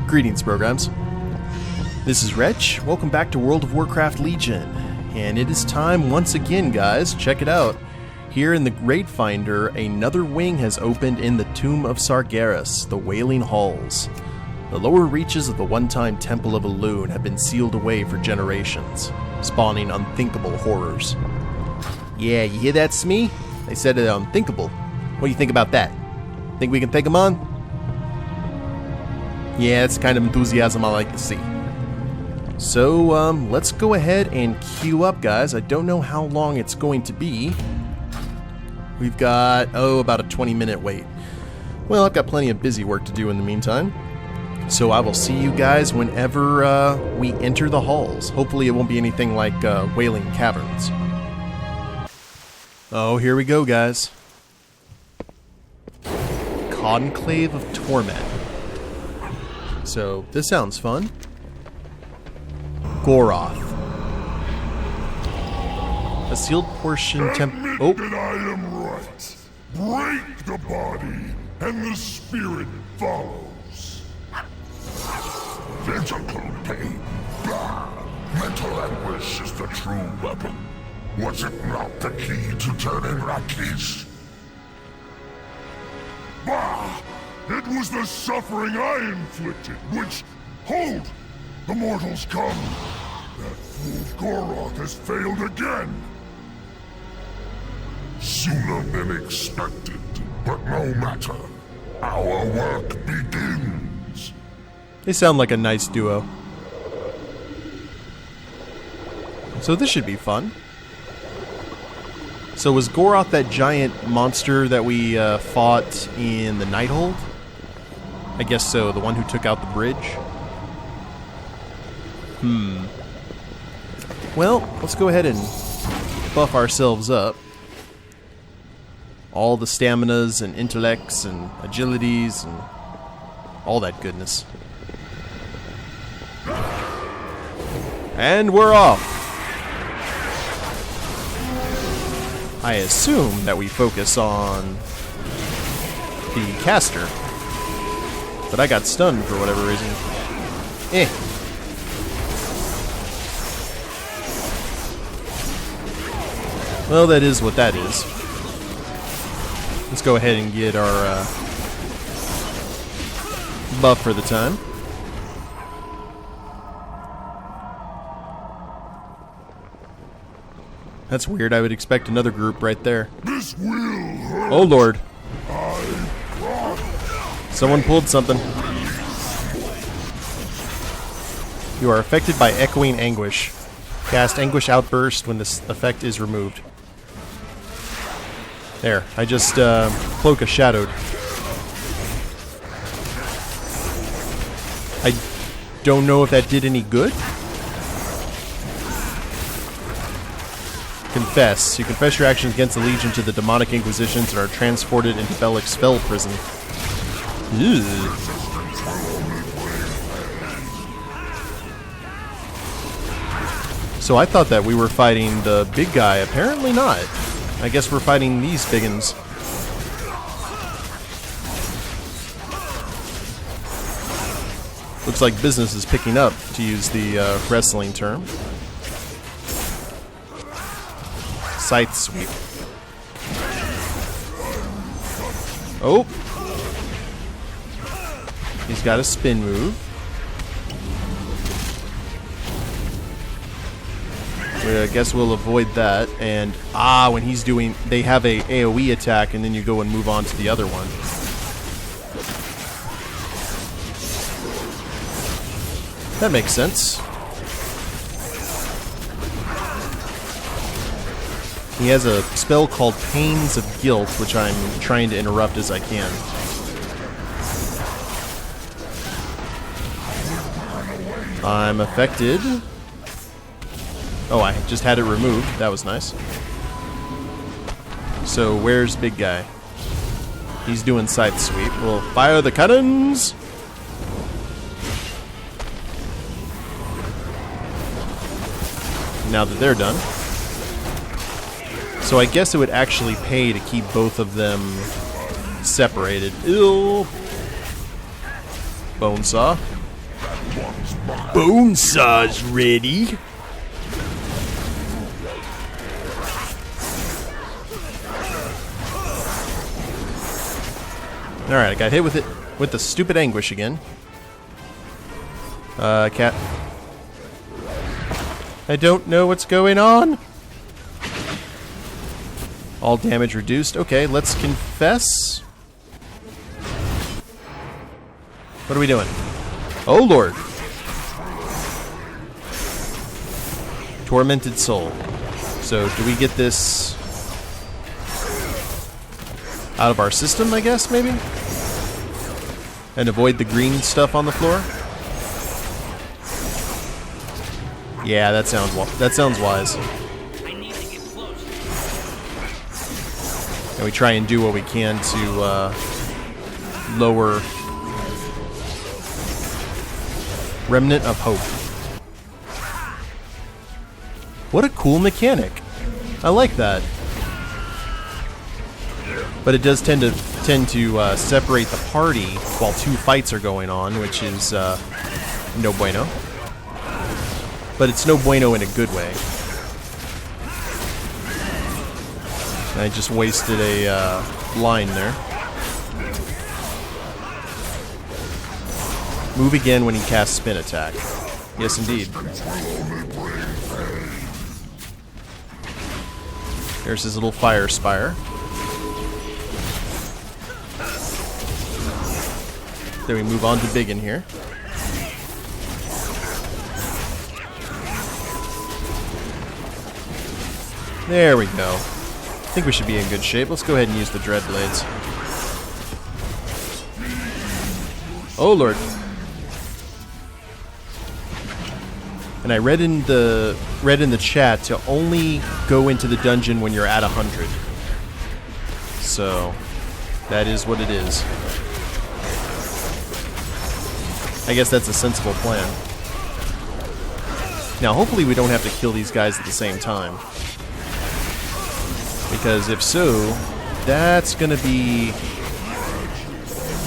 Greetings, programs. This is Wretch. Welcome back to World of Warcraft Legion. And it is time once again, guys. Check it out. Here in the Raid Finder, another wing has opened in the Tomb of Sargeras, the Wailing Halls. The lower reaches of the one-time Temple of Elune have been sealed away for generations, spawning unthinkable horrors. Yeah, you hear that, Smee? They said it unthinkable. What do you think about that? Think we can take them on? Yeah, it's the kind of enthusiasm I like to see. So, let's go ahead and queue up, guys. I don't know how long it's going to be. We've got, about a 20-minute wait. Well, I've got plenty of busy work to do in the meantime. So I will see you guys whenever we enter the halls. Hopefully it won't be anything like Wailing Caverns. Oh, here we go, guys. Conclave of Torment. So, this sounds fun. Goroth. A sealed portion Admit that I am right. Break the body, and the spirit follows. Physical pain. Bah. Mental anguish is the true weapon. Was it not the key to turning Rakis? Bah! It was the suffering I inflicted, which... Hold! The mortals come! That fool Goroth has failed again! Sooner than expected, but no matter. Our work begins! They sound like a nice duo. So this should be fun. So was Goroth that giant monster that we fought in the Nighthold? I guess so, the one who took out the bridge. Well, let's go ahead and buff ourselves up. All the staminas and intellects and agilities and all that goodness. And we're off! I assume that we focus on the caster. But I got stunned for whatever reason. Well, that is what that is. Let's go ahead and get our buff for the time. That's weird. I would expect another group right there. This will hurt. Oh, Lord. Someone pulled something. You are affected by echoing anguish. Cast Anguish Outburst when this effect is removed. There, I just cloak a shadowed. I don't know if that did any good. Confess. You confess your actions against the Legion to the demonic inquisitions and are transported into Belik's Fell prison. Ew. So I thought that we were fighting the big guy. Apparently not. I guess we're fighting these biggins. Looks like business is picking up, to use the wrestling term. Scythe sweep. Oh! He's got a spin move. I guess we'll avoid that. And, when he's doing... They have a AoE attack, and then you go and move on to the other one. That makes sense. He has a spell called Pains of Guilt, which I'm trying to interrupt as I can. I'm affected. Oh, I just had it removed. That was nice. So, where's big guy? He's doing Scythe Sweep. We'll fire the cannons! Now that they're done. So I guess it would actually pay to keep both of them separated. Ew. Bone Saw. Bone saw's ready. Alright, I got hit with it with the stupid anguish again. Cat. I don't know what's going on. All damage reduced. Okay, let's confess. What are we doing? Oh, Lord. Tormented soul. So, do we get this out of our system, I guess, maybe? And avoid the green stuff on the floor? Yeah, that sounds wise. And we try and do what we can to lower Remnant of Hope. What a cool mechanic. I like that. But it does tend to separate the party while two fights are going on, which is no bueno. But it's no bueno in a good way. I just wasted a line there. Move again when he casts spin attack. Yes, indeed. There's his little fire spire. Then we move on to Biggin here. There we go. I think we should be in good shape. Let's go ahead and use the Dread Blades. Oh, Lord. And I read in the chat to only go into the dungeon when you're at 100. So, that is what it is. I guess that's a sensible plan. Now, hopefully we don't have to kill these guys at the same time. Because if so, that's gonna be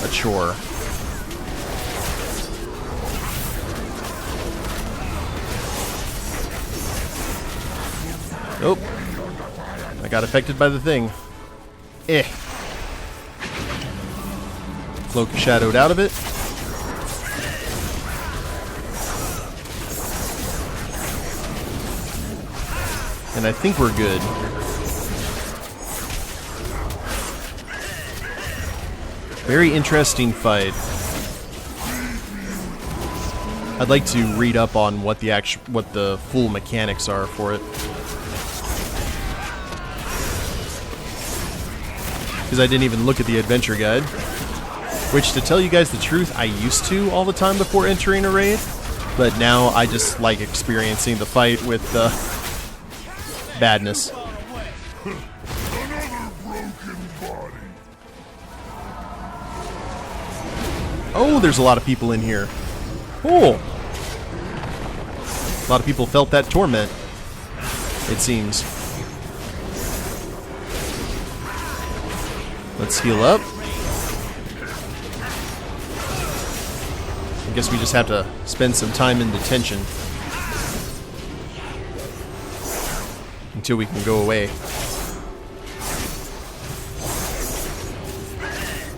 a chore. Oh, I got affected by the thing. Cloak shadowed out of it. And I think we're good. Very interesting fight. I'd like to read up on what the full mechanics are for it. Because I didn't even look at the adventure guide. Which, to tell you guys the truth, I used to all the time before entering a raid. But now I just like experiencing the fight with badness. Oh, there's a lot of people in here. Oh! A lot of people felt that torment, it seems. Let's heal up. I guess we just have to spend some time in detention until we can go away.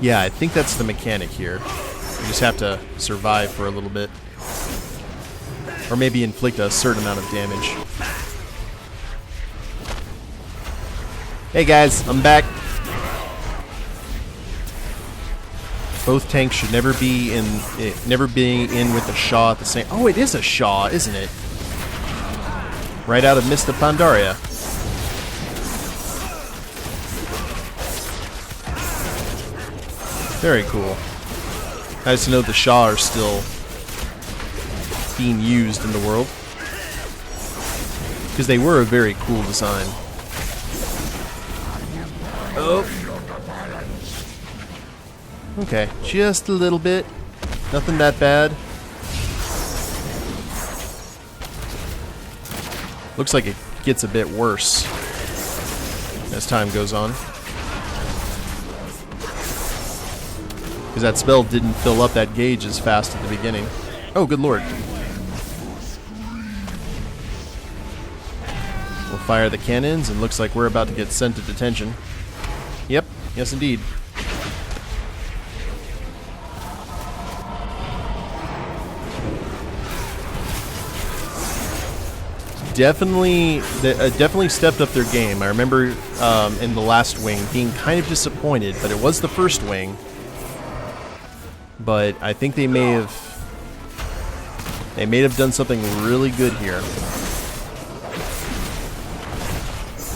Yeah, I think that's the mechanic here. We just have to survive for a little bit. Or maybe inflict a certain amount of damage. Hey guys, I'm back. Both tanks should never be in with the Shaw at the same. Oh, it is a Shaw, isn't it? Right out of Mist of Pandaria. Very cool. Nice to know the Shaw are still being used in the world. Because they were a very cool design. Oh. Okay, just a little bit. Nothing that bad. Looks like it gets a bit worse as time goes on. Because that spell didn't fill up that gauge as fast at the beginning. Oh, good lord. We'll fire the cannons, and looks like we're about to get sent to detention. Yep, yes indeed. Definitely stepped up their game. I remember in the last wing being kind of disappointed, but it was the first wing. But I think they may have done something really good here.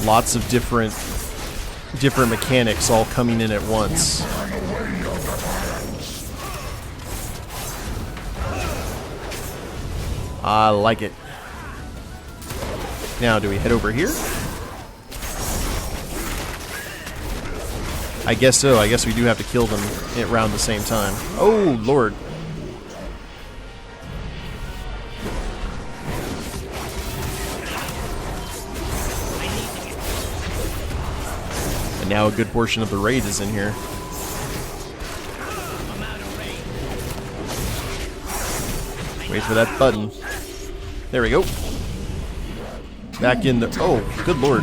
Lots of different mechanics all coming in at once. I like it. Now, do we head over here? I guess so. I guess we do have to kill them around the same time. Oh, lord. And now a good portion of the raid is in here. Wait for that button. There we go. Back in the... Oh, good lord.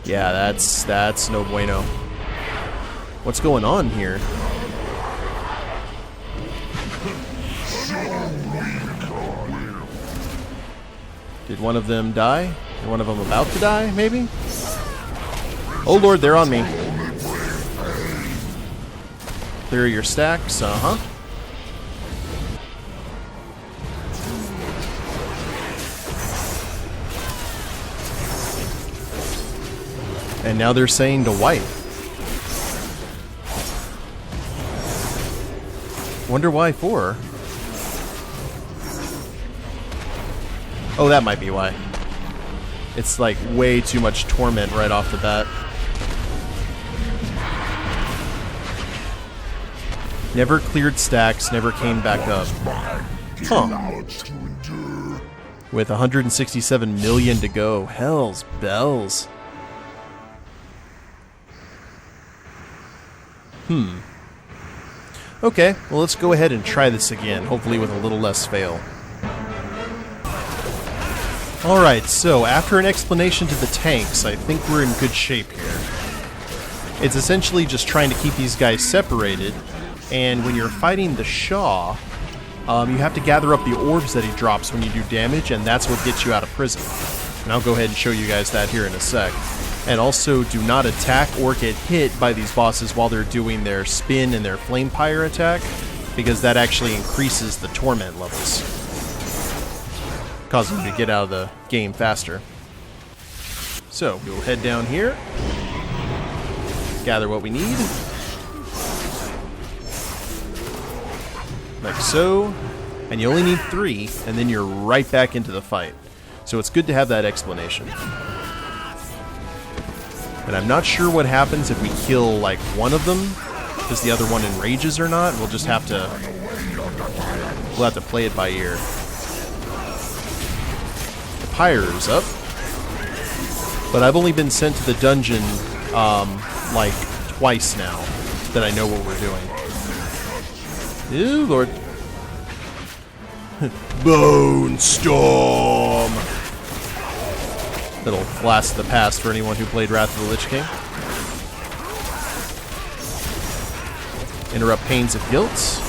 Yeah, that's no bueno. What's going on here? Did one of them die? Is one of them about to die, maybe? Oh lord, they're on me. Clear your stacks, uh-huh. And now they're saying to wipe. Wonder why for? Oh, that might be why. It's like way too much torment right off the bat. Never cleared stacks, never came back up. Huh. With 167 million to go. Hell's bells. Okay, well let's go ahead and try this again, hopefully with a little less fail. Alright, so after an explanation to the tanks, I think we're in good shape here. It's essentially just trying to keep these guys separated, and when you're fighting the Shah, you have to gather up the orbs that he drops when you do damage, and that's what gets you out of prison. And I'll go ahead and show you guys that here in a sec. And also, do not attack or get hit by these bosses while they're doing their spin and their flame pyre attack, because that actually increases the torment levels. Causes them to get out of the game faster. So, we'll head down here. Gather what we need. Like so. And you only need 3, and then you're right back into the fight. So it's good to have that explanation. And I'm not sure what happens if we kill, like, one of them. Does the other one enrages or not? We'll just have to... We'll have to play it by ear. The pyre's up. But I've only been sent to the dungeon, like, twice now. That I know what we're doing. Ew, lord. Bone Storm! Little blast of the past for anyone who played Wrath of the Lich King. Interrupt Pains of Guilt.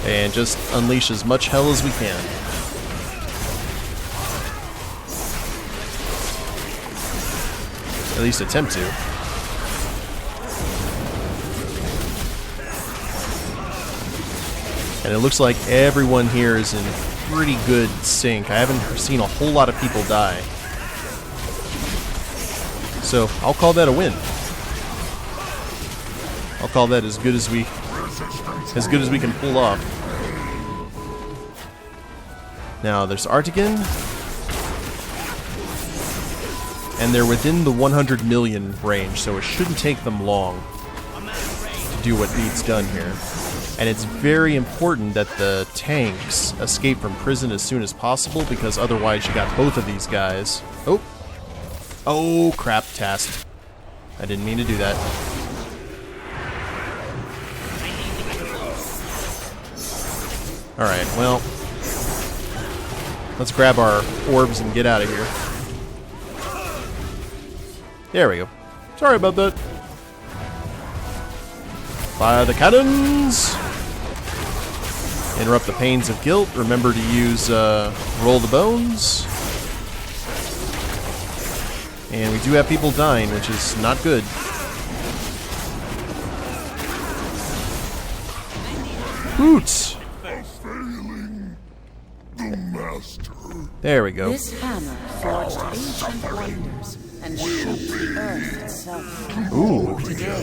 And just unleash as much hell as we can. At least attempt to. And it looks like everyone here is in pretty good sync. I haven't seen a whole lot of people die. So, I'll call that a win. I'll call that as good as we can pull off. Now, there's Artigan. And they're within the 100 million range, so it shouldn't take them long to do what needs done here. And it's very important that the tanks escape from prison as soon as possible, because otherwise you got both of these guys. Oh! Oh, crap, Tast. I didn't mean to do that. Alright, well, let's grab our orbs and get out of here. There we go. Sorry about that. Fire the cannons! Interrupt the pains of guilt. Remember to use roll the bones. And we do have people dying, which is not good. Boots! Failing the master. There we go. This hammer forged ancient wonders and shook the earth itself. Ooh. Today,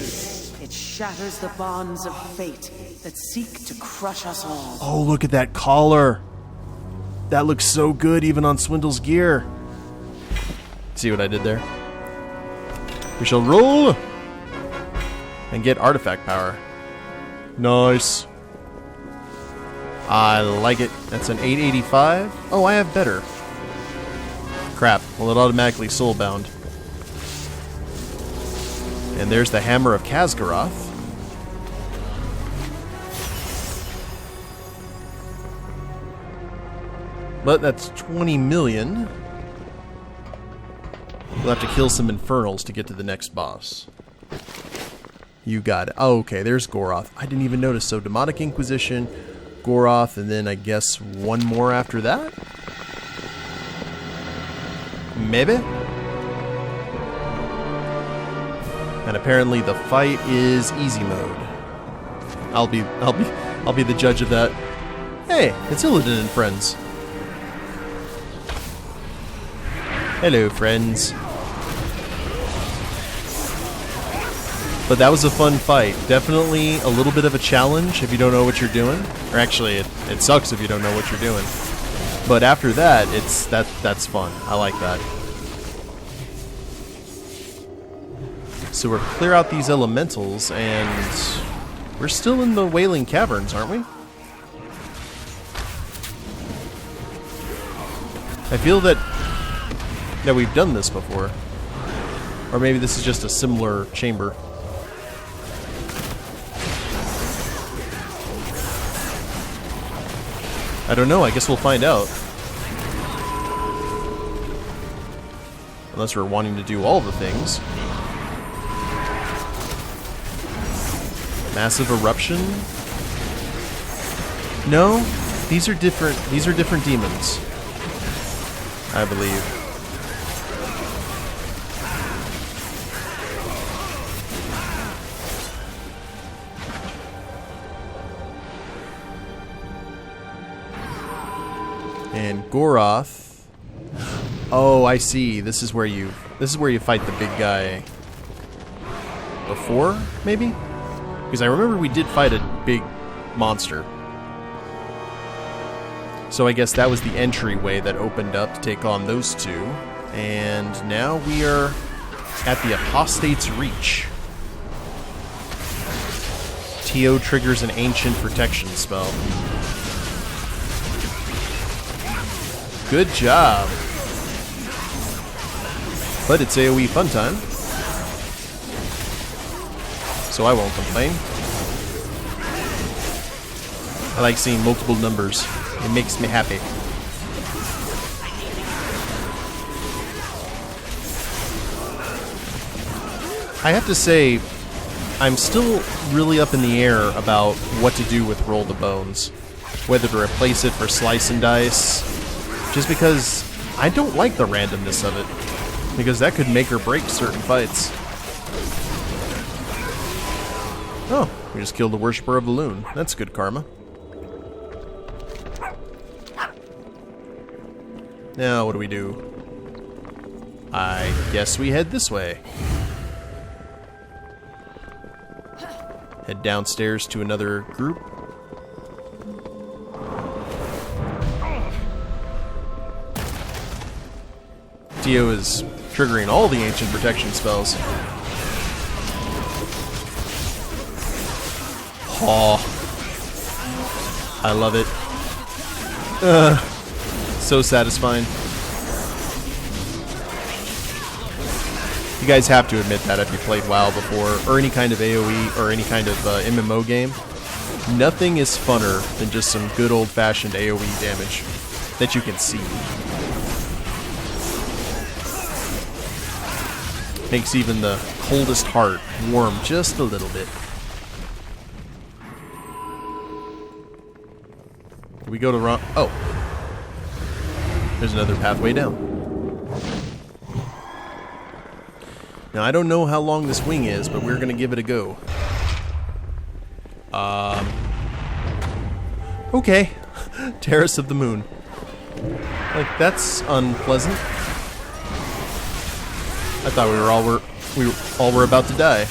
it shatters the bonds of fate that seek to crush us all. Oh, look at that collar. That looks so good even on Swindlegear. See what I did there? We shall roll and get artifact power. Nice. I like it. That's an 885. Oh, I have better. Crap. Well, it automatically soulbound. And there's the Hammer of Sargeras. But that's 20 million. We'll have to kill some Infernals to get to the next boss. You got it. Oh, okay, there's Goroth. I didn't even notice. So, Demonic Inquisition, Goroth, and then I guess one more after that? Maybe? And apparently the fight is easy mode. I'll be the judge of that. Hey, it's Illidan and friends. Hello, friends. But that was a fun fight. Definitely a little bit of a challenge if you don't know what you're doing. Or actually, it sucks if you don't know what you're doing. But after that, that's fun. I like that. So we're clear out these elementals, and we're still in the Wailing Caverns, aren't we? I feel that we've done this before. Or maybe this is just a similar chamber. I don't know, I guess we'll find out. Unless we're wanting to do all the things. Massive eruption? No, these are different demons. I believe. And Goroth. Oh, I see. This is where you fight the big guy before, maybe? Because I remember we did fight a big monster. So I guess that was the entryway that opened up to take on those two. And now we are at the Apostate's Reach. Tio triggers an ancient protection spell. Good job. But it's AoE fun time. So I won't complain. I like seeing multiple numbers. It makes me happy. I have to say, I'm still really up in the air about what to do with Roll the Bones. Whether to replace it for Slice and Dice. Just because I don't like the randomness of it. Because that could make or break certain fights. Oh, we just killed the Worshipper of the Loon. That's good karma. Now, what do we do? I guess we head this way. Head downstairs to another group. Tio is triggering all the ancient protection spells. Oh, I love it. So satisfying. You guys have to admit that if you played WoW before, or any kind of AoE, or any kind of MMO game. Nothing is funner than just some good old-fashioned AoE damage that you can see. Makes even the coldest heart warm just a little bit. Did we go to the wrong... Oh. There's another pathway down. Now, I don't know how long this wing is, but we're going to give it a go. Okay. Terrace of the Moon. Like, that's unpleasant. I thought we all were about to die.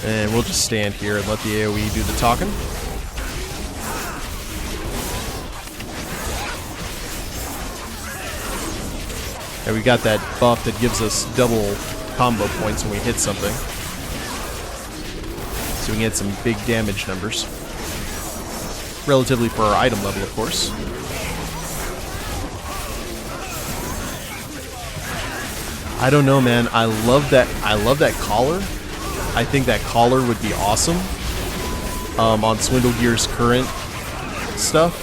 And we'll just stand here and let the AoE do the talking. And we got that buff that gives us double combo points when we hit something. So we can get some big damage numbers. Relatively for our item level, of course. I don't know, man. I love that collar. I think that collar would be awesome on Swindlegear's current stuff.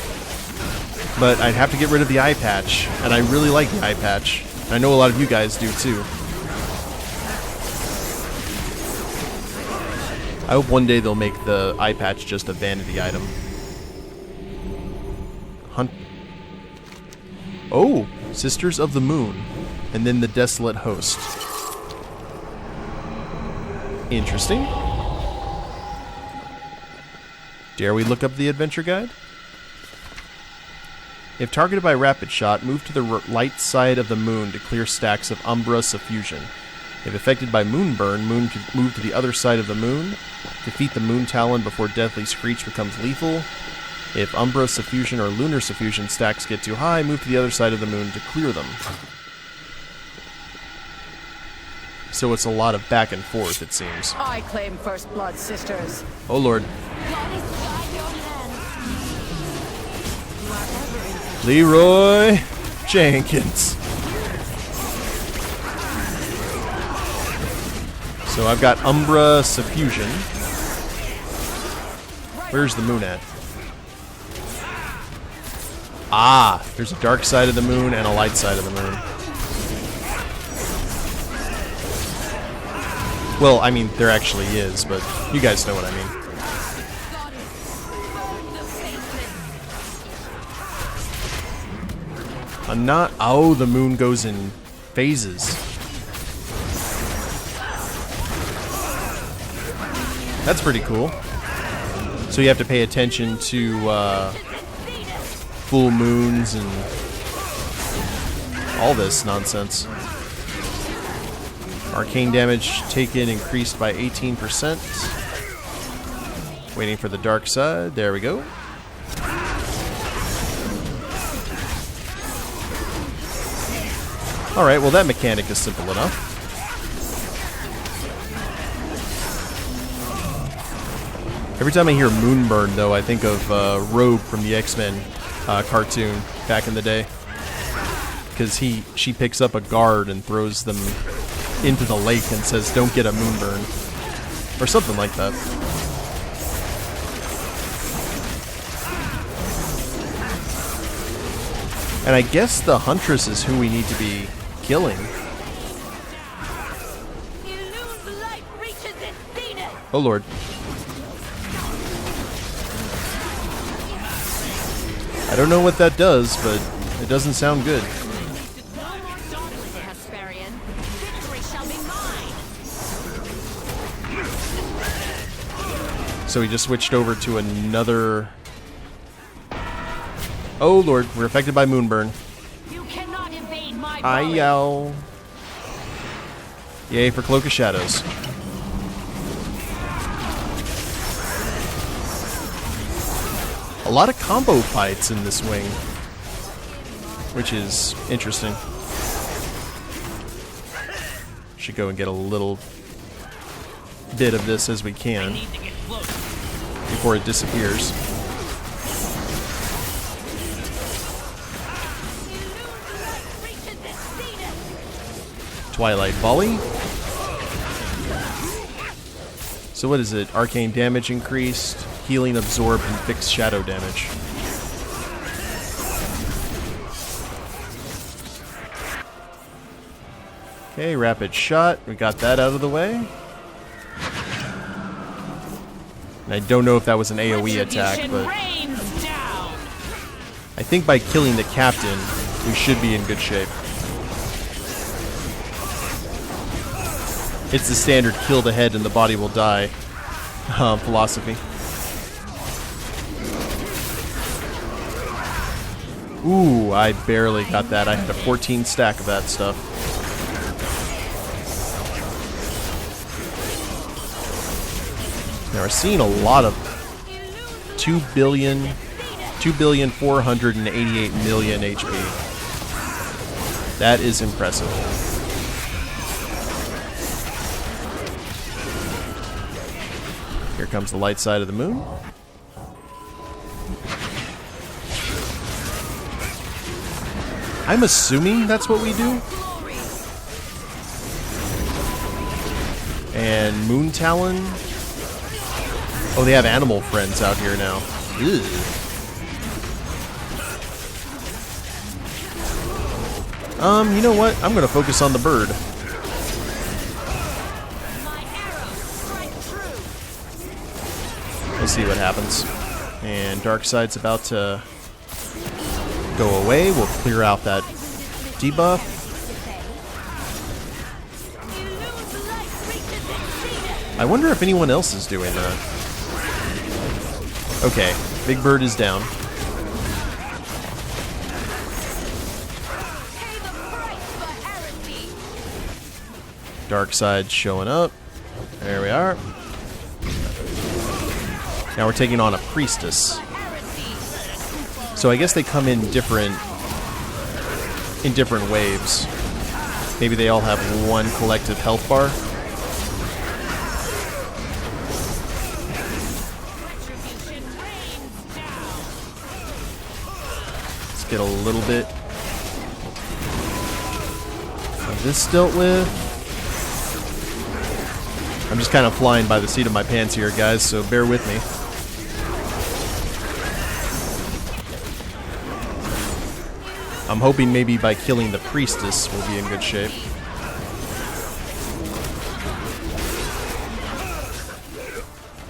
But I'd have to get rid of the eye patch, and I really like the eye patch. I know a lot of you guys do too. I hope one day they'll make the eye patch just a vanity item. Oh, Sisters of the Moon, and then the Desolate Host. Interesting. Dare we look up the adventure guide? If targeted by rapid shot, move to the light side of the moon to clear stacks of Umbra Suffusion. If affected by Moonburn, move to the other side of the moon. Defeat the Moon Talon before Deathly Screech becomes lethal. If Umbra Suffusion or Lunar Suffusion stacks get too high, move to the other side of the moon to clear them. So it's a lot of back and forth, it seems. I claim first blood, sisters. Oh lord. Leroy Jenkins. So I've got Umbra Suffusion. Where's the moon at? Ah, there's a dark side of the moon and a light side of the moon. Well, I mean, there actually is, but you guys know what I mean. I'm not... Oh, the moon goes in phases. That's pretty cool. So you have to pay attention to full moons and all this nonsense. Arcane damage taken increased by 18%. Waiting for the dark side. There we go. Alright, well that mechanic is simple enough. Every time I hear Moonburn, though, I think of Rogue from the X-Men cartoon back in the day. Because she picks up a guard and throws them into the lake and says, "Don't get a moonburn," or something like that. And I guess the Huntress is who we need to be killing. Oh lord. I don't know what that does, but it doesn't sound good. So we just switched over to another... Oh lord, we're affected by Moonburn. You cannot evade my Yow. Yay for Cloak of Shadows. A lot of combo fights in this wing, which is interesting. Should go and get a little bit of this as we can before it disappears. Twilight Volley. So what is it? Arcane damage increased, healing absorbed, and fixed shadow damage. Okay, rapid shot. We got that out of the way. And I don't know if that was an AoE attack, but I think by killing the captain, we should be in good shape. It's the standard kill the head and the body will die philosophy. Ooh, I barely got that. I had a 14 stack of that stuff. Now we're seeing a lot of 2,488,000,000 HP. That is impressive. Here comes the light side of the moon. I'm assuming that's what we do. And Moon Talon. Oh, they have animal friends out here now. Ew. You know what? I'm gonna focus on the bird. We'll see what happens. And Darkside's about to go away. We'll clear out that debuff. I wonder if anyone else is doing that. Okay, Big Bird is down. Darkseid's showing up. There we are. Now we're taking on a priestess. So I guess they come in different waves. Maybe they all have one collective health bar. Let's get a little bit of this dealt with. I'm just kind of flying by the seat of my pants here, guys, so bear with me. I'm hoping maybe by killing the priestess we'll be in good shape.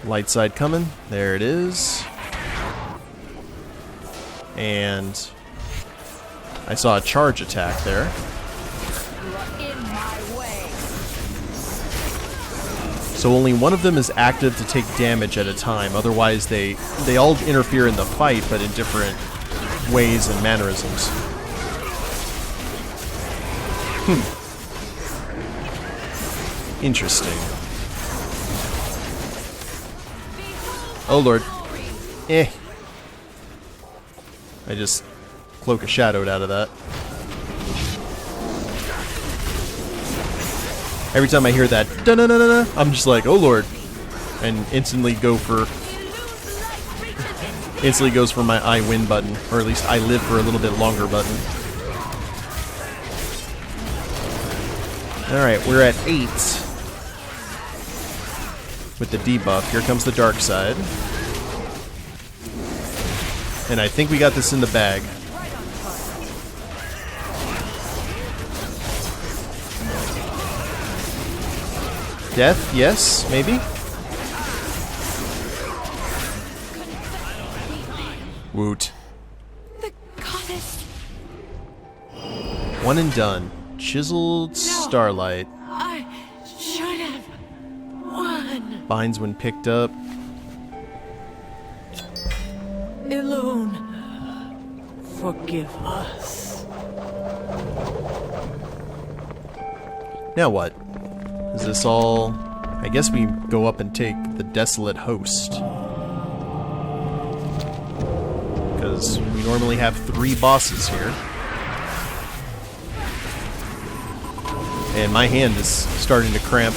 Light side coming. There it is. And I saw a charge attack there. So only one of them is active to take damage at a time. Otherwise they all interfere in the fight, but in different ways and mannerisms. Interesting. Oh lord. I just cloak a shadowed out of that. Every time I hear that da-na-na-na-na, I'm just like, oh lord, and instantly goes for my I win button, or at least I live for a little bit longer button. Alright, we're at 8 with the debuff. Here comes the dark side. And I think we got this in the bag. Death, yes, maybe? Woot. The goddess. One and done. Chiseled starlight. I should have won. Binds when picked up. Elune, forgive us. Now what? Is this all... I guess we go up and take the Desolate Host. Because we normally have 3 bosses here. And my hand is starting to cramp.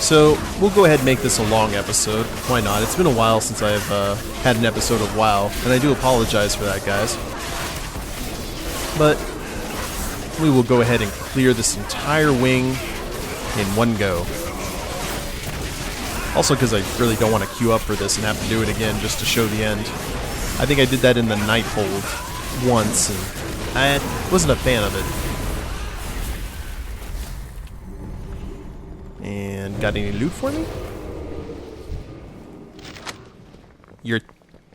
So, we'll go ahead and make this a long episode. Why not? It's been a while since I've had an episode of WoW, and I do apologize for that, guys. but we will go ahead and clear this entire wing in one go. Also because I really don't want to queue up for this and have to do it again just to show the end. I think I did that in the night hold once, and I wasn't a fan of it. And got any loot for me? You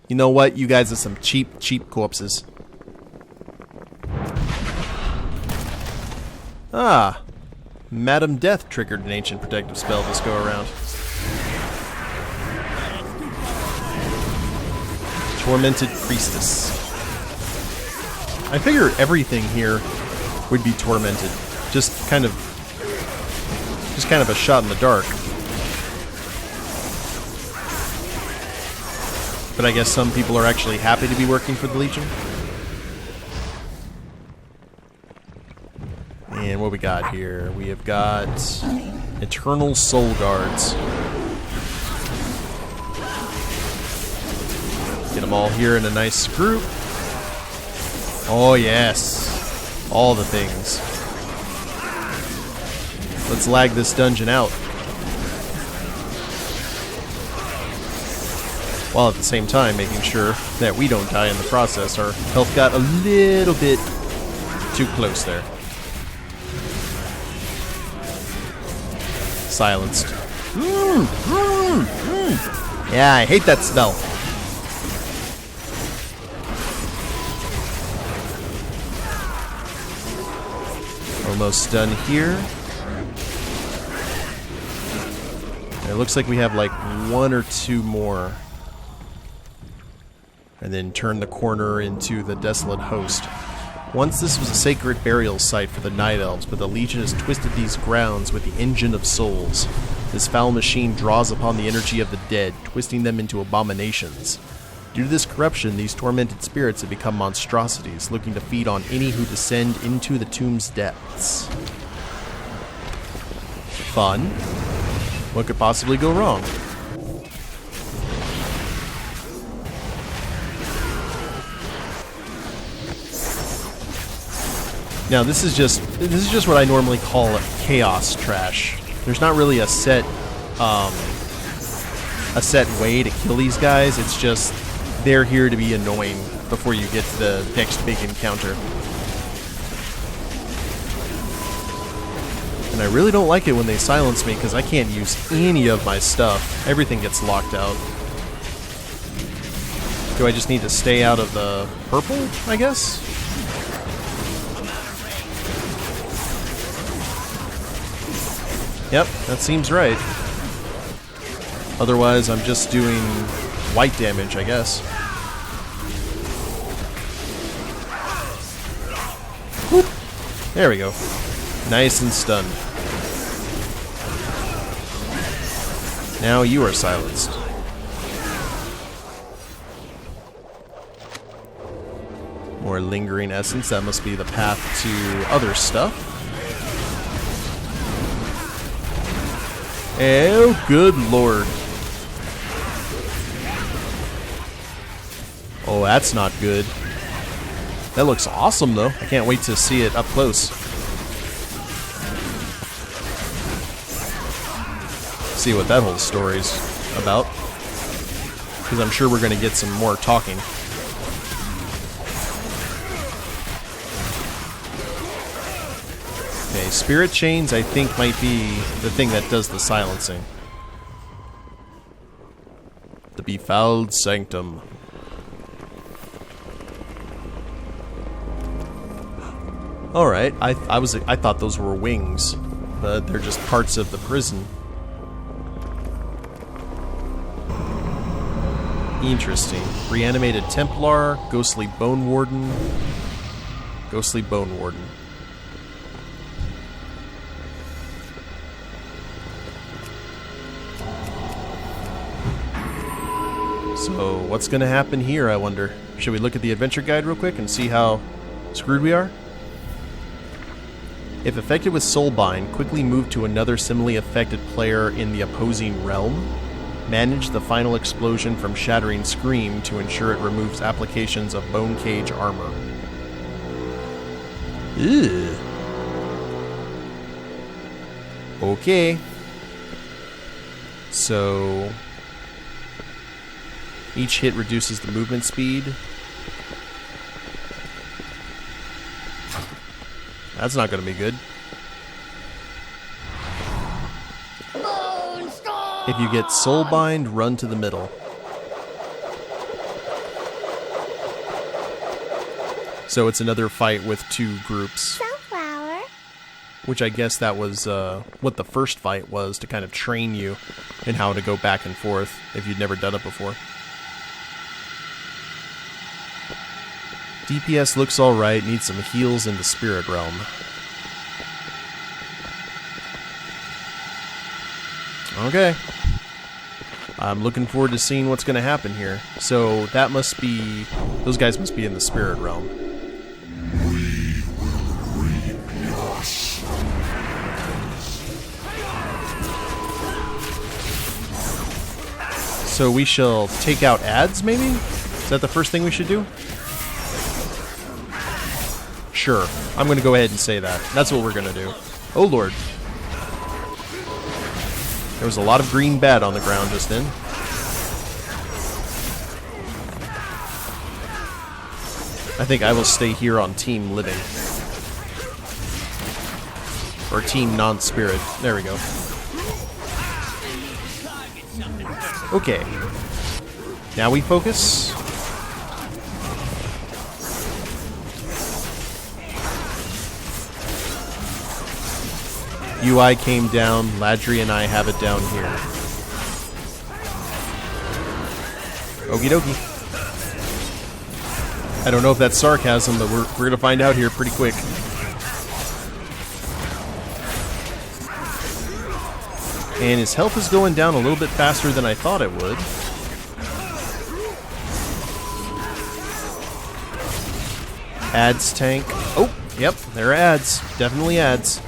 know what? You guys are some cheap corpses. Ah, Madam Death triggered an ancient protective spell this go around. Tormented Priestess. I figure everything here would be tormented. Just kind of a shot in the dark. But I guess some people are actually happy to be working for the Legion. And what we got here? We have got Eternal Soul Guards. Get them all here in a nice group. Oh yes, all the things. Let's lag this dungeon out. While at the same time making sure that we don't die in the process. Our health got a little bit too close there. Silenced. Yeah, I hate that spell. Almost done here. It looks like we have like one or two more. And then turn the corner into the Desolate Host. Once this was a sacred burial site for the Night Elves, but the Legion has twisted these grounds with the Engine of Souls. This foul machine draws upon the energy of the dead, twisting them into abominations. Due to this corruption, these tormented spirits have become monstrosities, looking to feed on any who descend into the tomb's depths. Fun. What could possibly go wrong? Now this is just what I normally call chaos trash. There's not really a set way to kill these guys. It's just they're here to be annoying before you get to the next big encounter. And I really don't like it when they silence me because I can't use any of my stuff. Everything gets locked out. Do I just need to stay out of the purple, I guess? Yep, that seems right. Otherwise, I'm just doing white damage, I guess. Whoop. There we go. Nice and stunned. Now you are silenced. More lingering essence. That must be the path to other stuff. Oh, good lord. Oh, that's not good. That looks awesome, though. I can't wait to see it up close. See what that whole story's about. Because I'm sure we're going to get some more talking. Okay, spirit chains I think might be the thing that does the silencing. The befouled sanctum. Alright, I thought those were wings, but they're just parts of the prison. Interesting. Reanimated Templar, Ghostly Bone Warden. Ghostly Bone Warden. So, what's going to happen here, I wonder? Should we look at the adventure guide real quick and see how screwed we are? If affected with Soulbind, quickly move to another similarly affected player in the opposing realm. Manage the final explosion from Shattering Scream to ensure it removes applications of Bone Cage armor. Ew. Okay. So each hit reduces the movement speed. That's not going to be good. If you get Soulbind, run to the middle. So it's another fight with two groups. Sunflower. Which I guess that was what the first fight was, to kind of train you in how to go back and forth if you'd never done it before. DPS looks alright, needs some heals in the Spirit Realm. Okay. I'm looking forward to seeing what's going to happen here. So that must be... those guys must be in the Spirit Realm. We will reap your So we shall take out ads, maybe? Is that the first thing we should do? Sure. I'm going to go ahead and say that. That's what we're going to do. Oh, Lord. There was a lot of green bat on the ground just then. I think I will stay here on Team Living. Or Team Non-Spirit. There we go. Okay. Now we focus. UI came down, Ladry and I have it down here. Okie dokie. I don't know if that's sarcasm, but we're going to find out here pretty quick. And his health is going down a little bit faster than I thought it would. Ads tank. Oh, yep, there are ads. Definitely ads.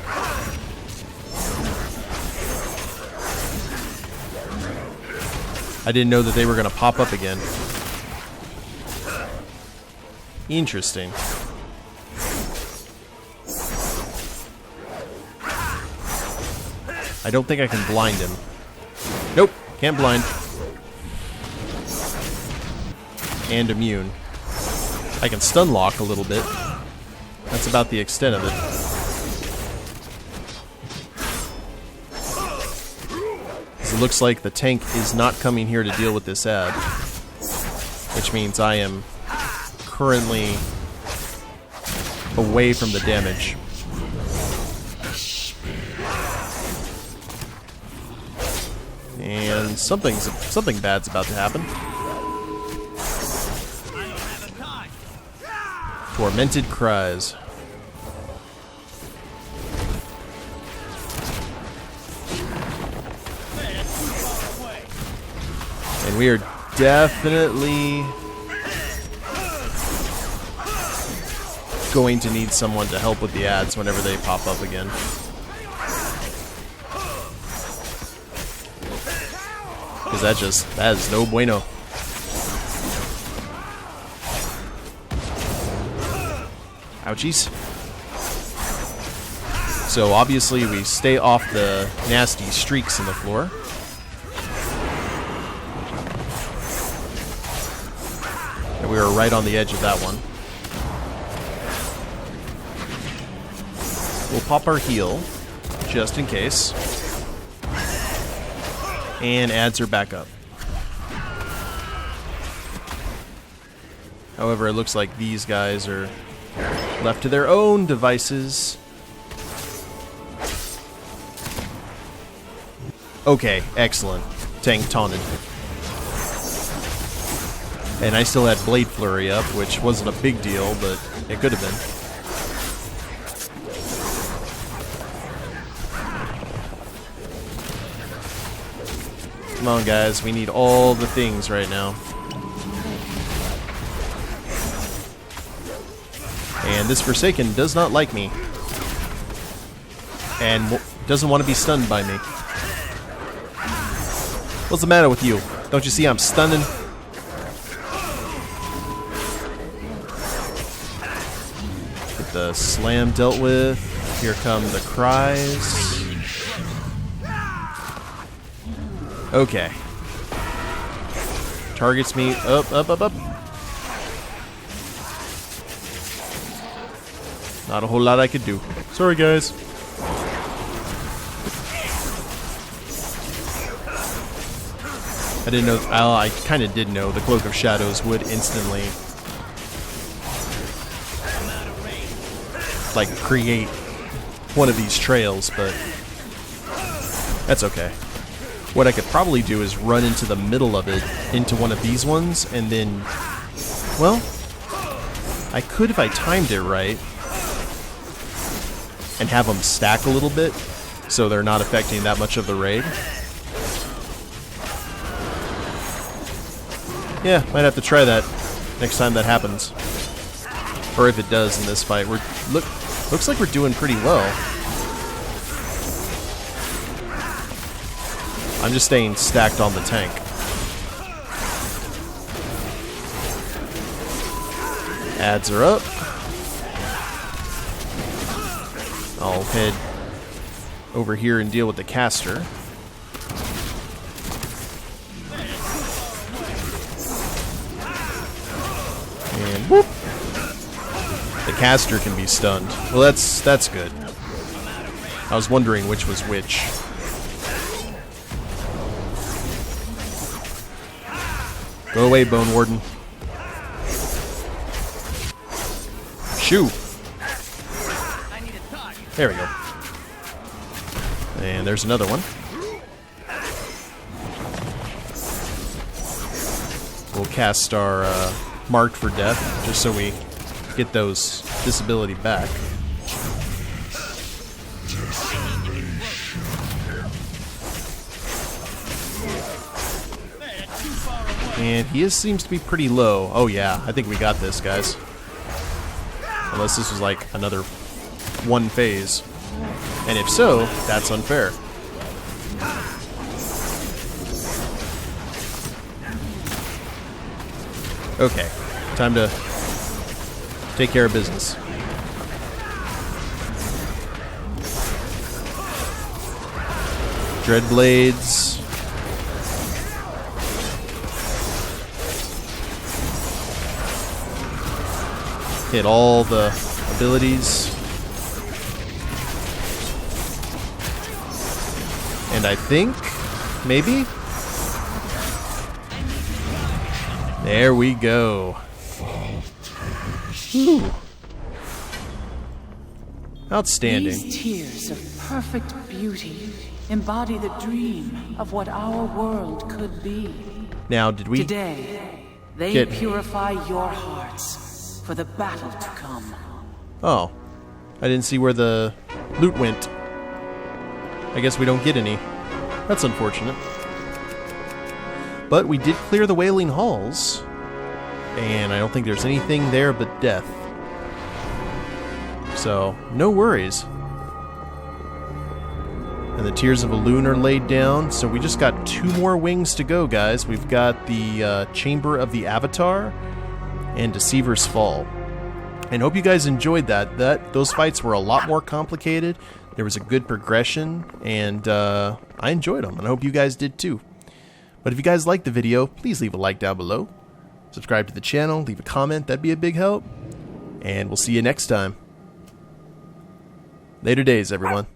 I didn't know that they were going to pop up again. Interesting. I don't think I can blind him. Nope, can't blind. And immune. I can stun lock a little bit. That's about the extent of it. It looks like the tank is not coming here to deal with this ad, which means I am currently away from the damage. And something bad's about to happen. Tormented cries. And we are definitely going to need someone to help with the ads whenever they pop up again. Because that is no bueno. Ouchies. So obviously we stay off the nasty streaks in the floor. And we were right on the edge of that one. We'll pop our heal, just in case. And ads are back up. However, it looks like these guys are left to their own devices. Okay, excellent. Tank taunted. And I still had Blade Flurry up, which wasn't a big deal, but it could have been. Come on, guys. We need all the things right now. And this Forsaken does not like me. And doesn't want to be stunned by me. What's the matter with you? Don't you see I'm stunning? Get the the slam dealt with. Here come the cries. Okay. Targets me. Up, up, up, up. Not a whole lot I could do. Sorry, guys. I didn't know. Well, I kind of did know the Cloak of Shadows would instantly, like, create one of these trails, but that's okay. What I could probably do is run into the middle of it, into one of these ones, and then, well, I could if I timed it right, and have them stack a little bit, so they're not affecting that much of the raid. Yeah, might have to try that next time that happens. Or if it does in this fight. Looks like we're doing pretty well. I'm just staying stacked on the tank. Ads are up. I'll head over here and deal with the caster. And whoop! The caster can be stunned. Well, that's good. I was wondering which was which. Go away, Bone Warden. Shoo! There we go. And there's another one. We'll cast our Marked for Death, just so we get those disability back. And he seems to be pretty low. Oh yeah, I think we got this, guys. Unless this was like another one phase. And if so, that's unfair. Okay, time to take care of business. Dreadblades. Hit all the abilities. And I think, maybe? There we go. Ooh. Outstanding. These tears of perfect beauty embody the dream of what our world could be. Now, did we... Today, they purify your hearts for the battle to come. Oh. I didn't see where the loot went. I guess we don't get any. That's unfortunate. But we did clear the Wailing Halls. And I don't think there's anything there but death. So, no worries. And the Tears of Elune are laid down. So we just got 2 more wings to go, guys. We've got the Chamber of the Avatar and Deceiver's Fall. And hope you guys enjoyed that. Those fights were a lot more complicated. There was a good progression, and I enjoyed them, and I hope you guys did too. But if you guys liked the video, please leave a like down below. Subscribe to the channel, leave a comment, that'd be a big help. And we'll see you next time. Later days, everyone.